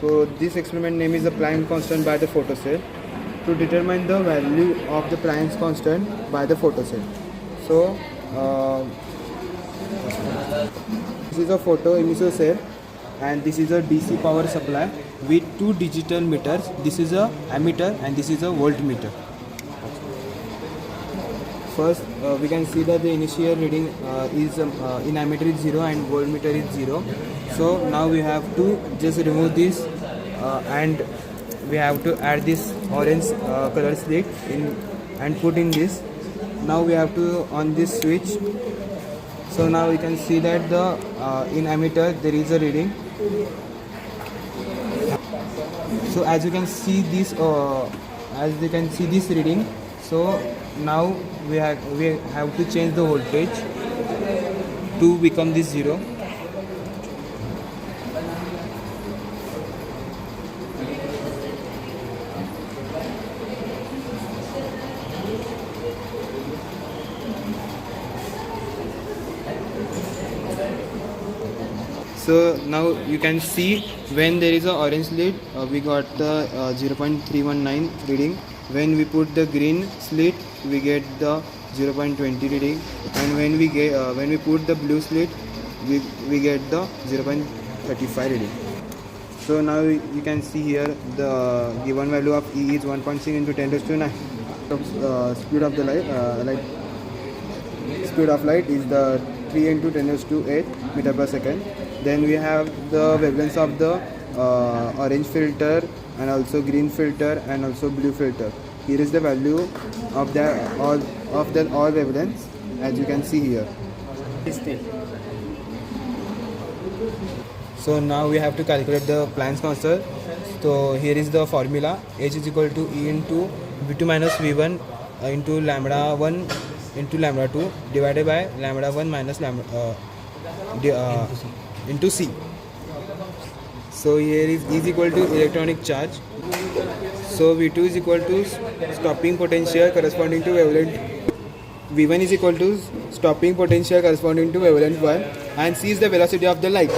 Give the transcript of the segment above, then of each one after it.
So this experiment name is the Planck constant by the photocell to determine the value of the Planck constant by the photocell. So this is a photo emitter cell and this is a DC power supply with two digital meters. This is a ammeter and this is a voltmeter. First, we can see that the initial reading is in ammeter is 0 and voltmeter is 0. So now we have to just remove this and we have to add this orange color slit in and put in this. Now we have to on this switch. So now we can see that the in ammeter there is a reading. So as you can see this reading. So now we have to change the voltage to become this 0. So now you can see when there is a orange slit, we got the 0.319 reading. When we put the green slit, we get the 0.20 reading, and when we put the blue slit, we get the 0.35 reading. So now you can see here the given value of E is 1.6 into 10 raised to 9. Speed of the light speed of light is the 3 into 10 raised to 8 meter per second. Then we have the wavelengths of the orange filter and also green filter and also blue filter. Here is the value of all wavelengths, as you can see here. So now we have to calculate the Planck's constant. So here is the formula: H is equal to E into V2 minus V1 into lambda 1 into lambda 2 divided by lambda 1 minus lambda into C. So here is equal to electronic charge. So V2 is equal to stopping potential corresponding to wavelength. V1 is equal to stopping potential corresponding to wavelength 1, and C is the velocity of the light.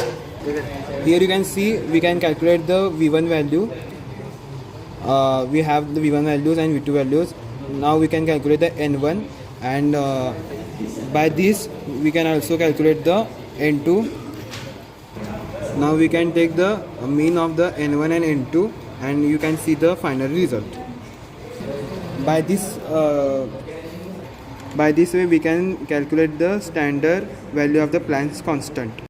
Here you can see we can calculate the V1 value. We have the V1 values and V2 values. Now we can calculate the N1, and by this we can also calculate the N2. Now we can take the mean of the N1 and N2, and you can see the final result. By this way we can calculate the standard value of the Planck's constant.